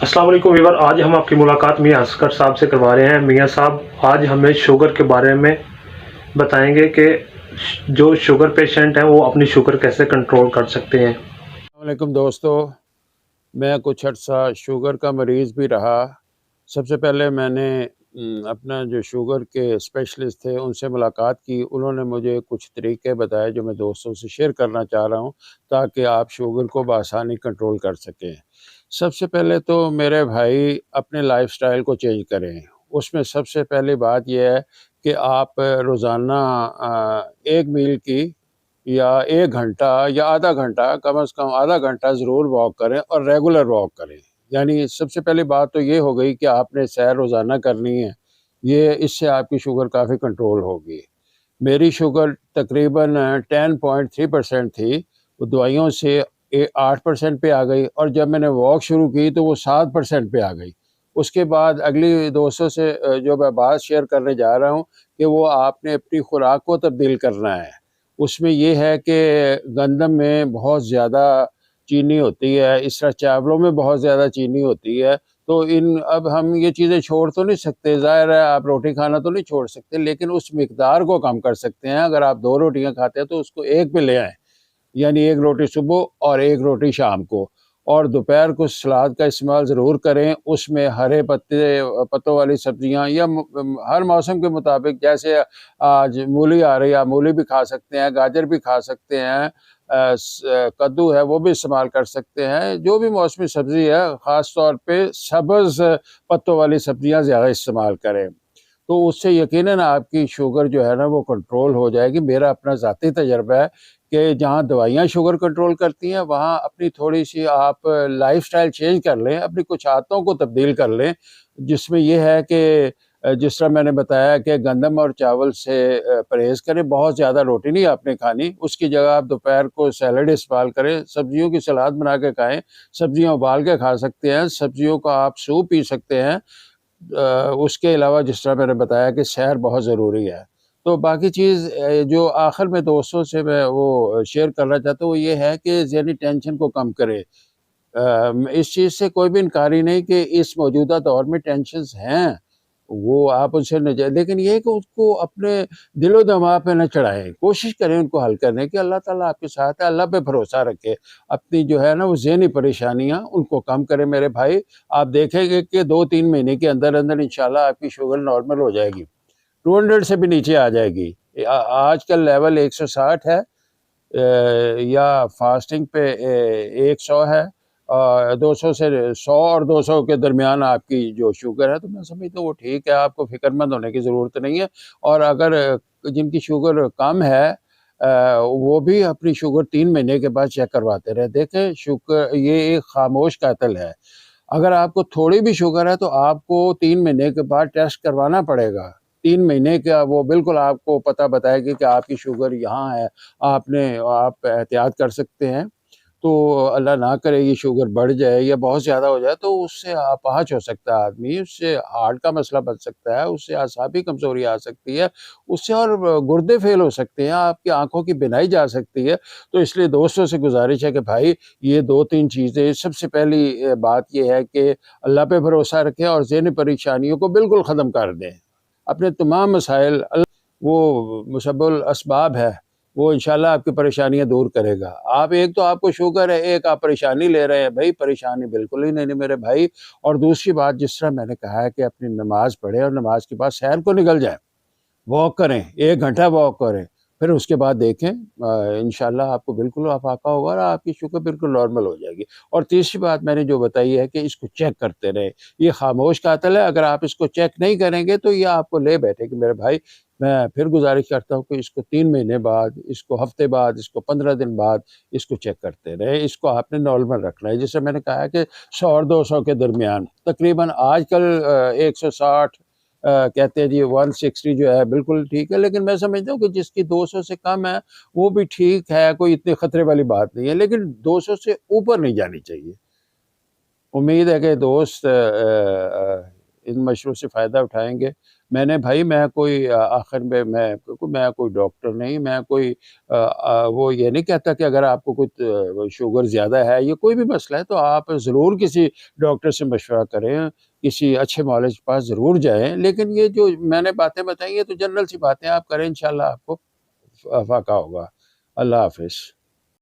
अस्सलाम वालेकुम वीवर। आज हम आपकी मुलाकात मियां असगर साहब से करवा रहे हैं। मियां साहब आज हमें शुगर के बारे में बताएंगे कि जो शुगर पेशेंट हैं वो अपनी शुगर कैसे कंट्रोल कर सकते हैं। वालेकुम दोस्तों, मैं कुछ अर्सा शुगर का मरीज़ भी रहा। सबसे पहले मैंने अपना जो शुगर के स्पेशलिस्ट थे उनसे मुलाकात की। उन्होंने मुझे कुछ तरीके बताए जो मैं दोस्तों से शेयर करना चाह रहा हूँ, ताकि आप शुगर को बआसानी कंट्रोल कर सकें। सबसे पहले तो मेरे भाई अपने लाइफ़स्टाइल को चेंज करें। उसमें सबसे पहली बात ये है कि आप रोज़ाना 1 मील की या 1 घंटा या आधा घंटा, कम से कम आधा घंटा ज़रूर वॉक करें और रेगुलर वॉक करें। यानी सबसे पहली बात तो ये हो गई कि आपने सैर रोज़ाना करनी है। ये इससे आपकी शुगर काफ़ी कंट्रोल होगी। मेरी शुगर तकरीबन 10.3% थी, वो दवाइयों से 8% पे आ गई, और जब मैंने वॉक शुरू की तो वो 7% पे आ गई। उसके बाद अगली दोस्तों से जो मैं बात शेयर करने जा रहा हूँ कि वो आपने अपनी खुराक को तब्दील करना है। उसमें ये है कि गंदम में बहुत ज़्यादा चीनी होती है, इस तरह चावलों में बहुत ज़्यादा चीनी होती है। तो इन अब हम ये चीज़ें छोड़ तो नहीं सकते, ज़ाहिर है आप रोटी खाना तो नहीं छोड़ सकते, लेकिन उस मिकदार को कम कर सकते हैं। अगर आप 2 रोटियाँ खाते हैं तो उसको 1 पे ले आएँ। यानी 1 रोटी सुबह और 1 रोटी शाम को। और दोपहर को सलाद का इस्तेमाल ज़रूर करें। उसमें हरे पत्तों वाली सब्जियाँ या हर मौसम के मुताबिक, जैसे आज मूली आ रही है, आप मूली भी खा सकते हैं, गाजर भी खा सकते हैं, कद्दू है वो भी इस्तेमाल कर सकते हैं। जो भी मौसमी सब्ज़ी है, ख़ास तौर पे सब्ज़ पत्तों वाली सब्जियाँ ज़्यादा इस्तेमाल करें। तो उससे यकीनन आपकी शुगर जो है ना वो कंट्रोल हो जाएगी। मेरा अपना ज़ाती तजुर्बा है कि जहाँ दवाइयाँ शुगर कंट्रोल करती हैं, वहाँ अपनी थोड़ी-सी आप लाइफ़स्टाइल चेंज कर लें, अपनी कुछ आदतों को तब्दील कर लें, जिसमें ये है कि जिस तरह मैंने बताया कि गंदम और चावल से परहेज़ करें, बहुत ज़्यादा रोटी नहीं आपने खानी, उसकी जगह आप दोपहर को सैलेड इस्तेमाल करें, सब्जियों की सलाद बना के खाएँ, सब्जियाँ उबाल के खा सकते हैं, सब्जियों का आप सूप पी सकते हैं। उसके अलावा जिस तरह मैंने बताया कि सैर बहुत ज़रूरी है। तो बाकी चीज़ जो आखिर में दोस्तों से मैं वो शेयर करना चाहता हूँ, वो ये है कि ज़हनी टेंशन को कम करें। इस चीज़ से कोई भी इनकारी नहीं कि इस मौजूदा दौर में टेंशन्स हैं, वो आप उनसे निजा, लेकिन ये है कि उसको अपने दिलो-दिमाग पे ना चढ़ाएँ। कोशिश करें उनको हल करने की, अल्लाह ताला आपके साथ है, अल्लाह पे भरोसा रखें। अपनी जो है ना वो ज़हनी परेशानियाँ उनको कम करें मेरे भाई। आप देखेंगे कि 2-3 महीने के अंदर-अंदर इंशाल्लाह आपकी शुगर नॉर्मल हो जाएगी। 200 से भी नीचे आ जाएगी। आजकल लेवल 160 है, या फास्टिंग पे 100 है, 200 से 100 और 200 के दरमियान आपकी जो शुगर है, तो मैं समझता हूँ वो ठीक है, आपको फ़िक्रमंद होने की ज़रूरत नहीं है। और अगर जिनकी शुगर कम है, वो भी अपनी शुगर 3 महीने के बाद चेक करवाते रहें। देखें, शुगर ये एक खामोश कातिल है। अगर आपको थोड़ी भी शुगर है तो आपको 3 महीने के बाद टेस्ट करवाना पड़ेगा। 3 महीने का वो बिल्कुल आपको पता बताएगी कि आपकी शुगर यहाँ है, आप एहतियात कर सकते हैं। तो अल्लाह ना करे ये शुगर बढ़ जाए या बहुत ज़्यादा हो जाए, तो उससे अपाहिज हो सकता है आदमी, उससे हार्ट का मसला बन सकता है, उससे असाबी कमज़ोरी आ सकती है, उससे और गुर्दे फ़ेल हो सकते हैं, आपकी आँखों की बीनाई जा सकती है। तो इसलिए दोस्तों से गुज़ारिश है कि भाई ये 2-3 चीज़ें, सबसे पहली बात ये है कि अल्लाह पे भरोसा रखें और ज़हनी परेशानियों को बिल्कुल ख़त्म कर दें। अपने तमाम मसाइल वो मुसब्बिल असबाब है, वो इंशाल्लाह आपकी परेशानियाँ दूर करेगा। आप एक तो आपको शुगर है, एक आप परेशानी ले रहे हैं, भई परेशानी बिल्कुल ही नहीं मेरे भाई। और दूसरी बात, जिस तरह मैंने कहा है कि अपनी नमाज़ पढ़ें और नमाज़ के बाद सैर को निकल जाएँ। वॉक करें, 1 घंटा वॉक करें, फिर उसके बाद देखें, इंशाल्लाह आपको बिल्कुल आफ़ाक़ा होगा और आपकी शुगर बिल्कुल नॉर्मल हो जाएगी। और तीसरी बात मैंने जो बताई है कि इसको चेक करते रहें। ये खामोश कातिल है, अगर आप इसको चेक नहीं करेंगे तो ये आपको ले बैठेगी मेरे भाई। मैं फिर गुज़ारिश करता हूँ कि इसको 3 महीने बाद, इसको हफ़्ते बाद, इसको 15 दिन बाद इसको चेक करते रहें। इसको आपने नॉर्मल रखना है। जैसे मैंने कहा है कि 100 और 200 के दरमियान, तकरीबन आजकल 160 कहते हैं जी, 160 जो है बिल्कुल ठीक है, लेकिन मैं समझता हूँ कि जिसकी 200 से कम है वो भी ठीक है, कोई इतने खतरे वाली बात नहीं है, लेकिन 200 से ऊपर नहीं जानी चाहिए। उम्मीद है कि दोस्त इन मशवरों से फ़ायदा उठाएँगे। मैं कोई आखिर में मैं कोई डॉक्टर नहीं, मैं कोई वो ये नहीं कहता कि अगर आपको कुछ शुगर ज़्यादा है या कोई भी मसला है तो आप ज़रूर किसी डॉक्टर से मशवरा करें, किसी अच्छे मौलवी के पास ज़रूर जाएँ। लेकिन ये जो मैंने बातें बताई ये तो जनरल सी बातें हैं, आप करें इंशाअल्लाह आपको फ़ाक़ा होगा। अल्लाह हाफ़िज़।